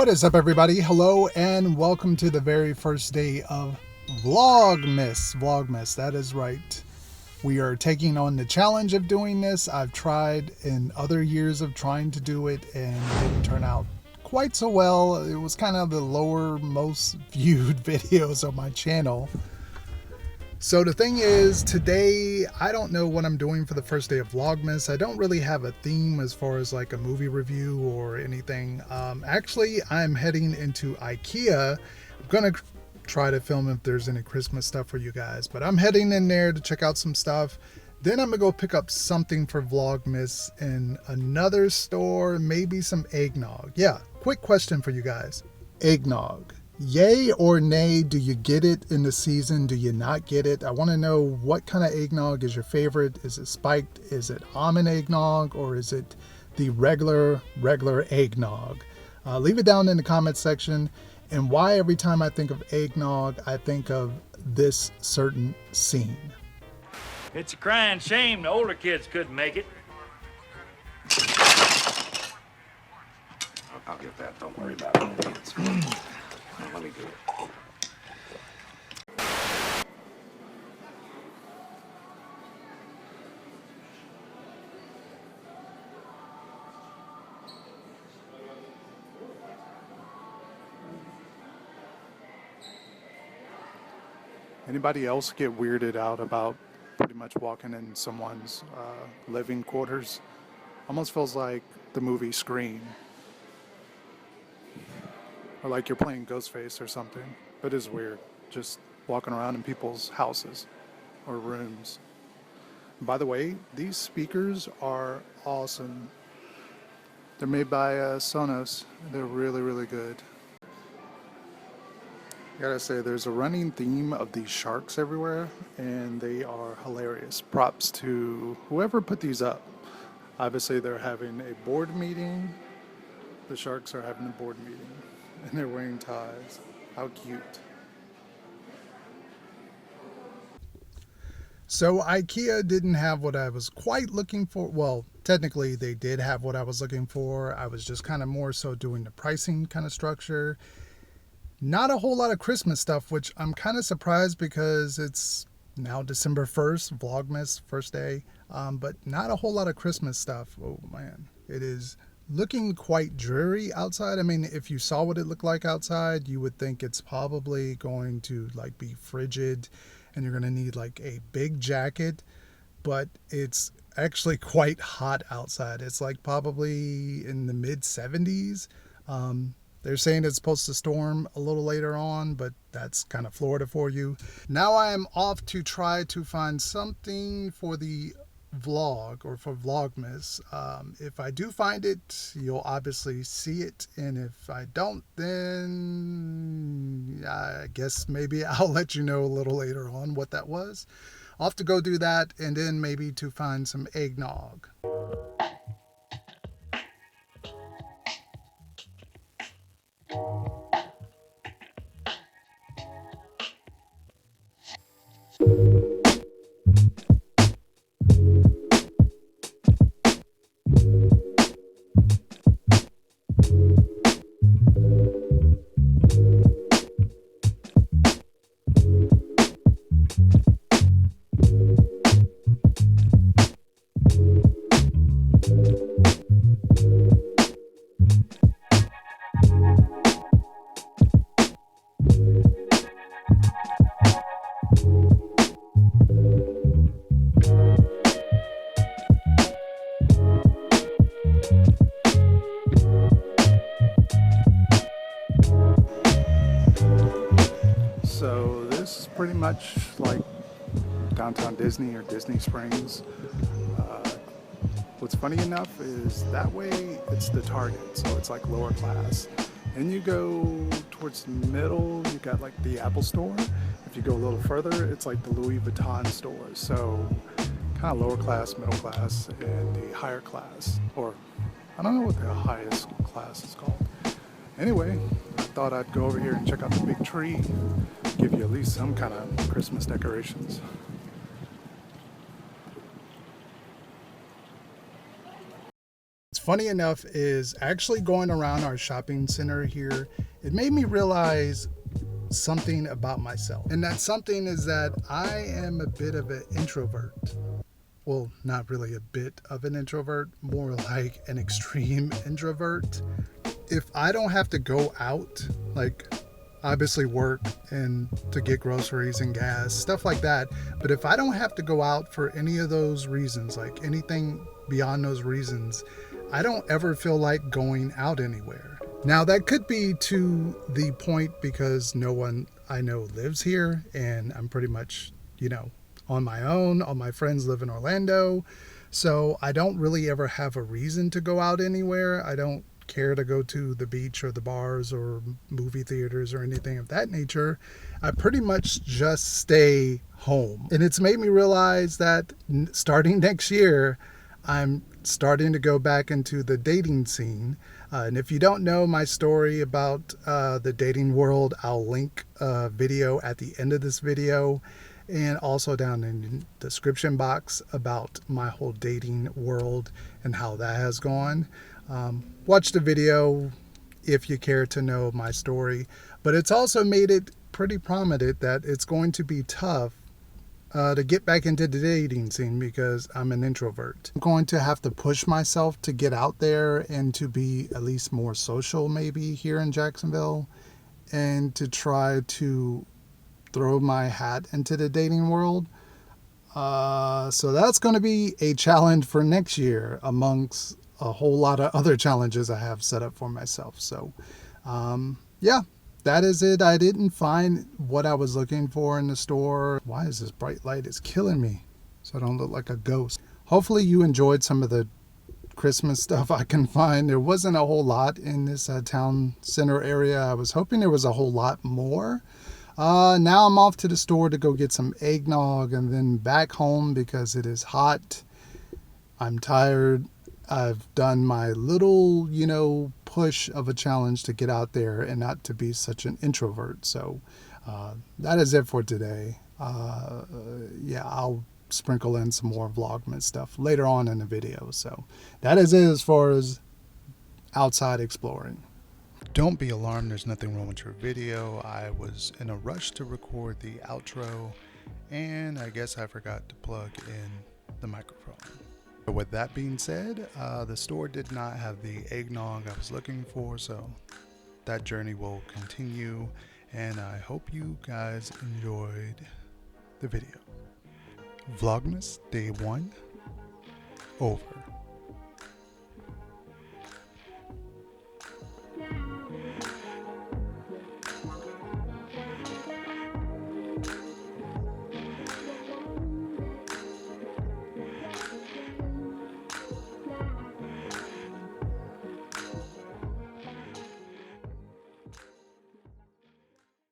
What is up, everybody? Hello and welcome to the very first day of Vlogmas. That is right. We are taking on the challenge of doing this. I've tried in other years of trying to do it and it didn't turn out quite so well. It was kind of the lower most viewed videos on my channel. So the thing is, today I don't know what I'm doing for the first day of Vlogmas. I don't really have a theme as far as like a movie review or anything. Actually, I'm heading into IKEA. I'm gonna try to film if there's any Christmas stuff for you guys, but I'm heading in there to check out some stuff. Then I'm gonna go pick up something for Vlogmas in another store, maybe some eggnog. Yeah, quick question for you guys. Eggnog. Yay or nay, do you get it in the season? Do you not get it? I want to know what kind of eggnog is your favorite. Is it spiked? Is it almond eggnog? Or is it the regular eggnog? Leave it down in the comment section. And why every time I think of eggnog, I think of this certain scene. It's a crying shame the older kids couldn't make it. I'll get that. Don't worry about it. Let me do it. Anybody else get weirded out about pretty much walking in someone's living quarters? Almost feels like the movie Scream. Or like you're playing Ghostface or something. But it's weird, just walking around in people's houses or rooms. By the way, these speakers are awesome. They're made by Sonos. They're really good. I gotta say, there's a running theme of these sharks everywhere, and they are hilarious. Props to whoever put these up. Obviously, they're having a board meeting. The sharks are having a board meeting. And they're wearing ties. How cute. So IKEA didn't have what I was quite looking for. Well, technically they did have what I was looking for. I was just kind of more so doing the pricing kind of structure. Not a whole lot of Christmas stuff, which I'm kind of surprised because it's now December 1st, Vlogmas, first day. But not a whole lot of Christmas stuff. Oh man, it is looking quite dreary outside. I mean, if you saw what it looked like outside, you would think it's probably going to like be frigid and you're going to need like a big jacket, but it's actually quite hot outside. It's like probably in the mid 70s. They're saying it's supposed to storm a little later on, but that's kind of Florida for you. Now I am off to try to find something for the vlog or for Vlogmas. If I do find it, you'll obviously see it, and if I don't, then I guess maybe I'll let you know a little later on what that was. I'll have to go do that, and then maybe to find some eggnog. So this is pretty much like downtown Disney or Disney Springs. What's funny enough is that way it's the Target, so it's like lower class. And you go towards the middle, you got like the Apple store. If you go a little further, it's like the Louis Vuitton store. So kind of lower class, middle class, and the higher class. Or I don't know what the highest class is called. Anyway, I thought I'd go over here and check out the big tree, give you at least some kind of Christmas decorations. funny enough is actually going around our shopping center here, it made me realize something about myself. And that something is that I am a bit of an introvert. Well, not really a bit of an introvert, more like an extreme introvert. If I don't have to go out, like obviously work and to get groceries and gas, stuff like that, but if I don't have to go out for any of those reasons, like anything beyond those reasons, I don't ever feel like going out anywhere. Now that could be to the point because no one I know lives here and I'm pretty much, on my own. All my friends live in Orlando. So I don't really ever have a reason to go out anywhere. I don't care to go to the beach or the bars or movie theaters or anything of that nature. I pretty much just stay home. And it's made me realize that starting next year, I'm starting to go back into the dating scene. And if you don't know my story about the dating world, I'll link a video at the end of this video and also down in the description box about my whole dating world and how that has gone. Watch the video if you care to know my story. But it's also made it pretty prominent that it's going to be tough to get back into the dating scene because I'm an introvert. I'm going to have to push myself to get out there and to be at least more social maybe here in Jacksonville and to try to throw my hat into the dating world. So that's going to be a challenge for next year amongst a whole lot of other challenges I have set up for myself. So yeah, that is it. I didn't find what I was looking for in the store. Why is this bright light? It's killing me so I don't look like a ghost. Hopefully you enjoyed some of the Christmas stuff I can find. There wasn't a whole lot in this town center area. I was hoping there was a whole lot more. Now I'm off to the store to go get some eggnog and then back home because it is hot. I'm tired. I've done my little, push of a challenge to get out there and not to be such an introvert. So that is it for today. Yeah, I'll sprinkle in some more Vlogmas stuff later on in the video. So that is it as far as outside exploring. Don't be alarmed, there's nothing wrong with your video. I was in a rush to record the outro and I guess I forgot to plug in the microphone. But with that being said, the store did not have the eggnog I was looking for, so that journey will continue and I hope you guys enjoyed the video. Vlogmas Day 1 over.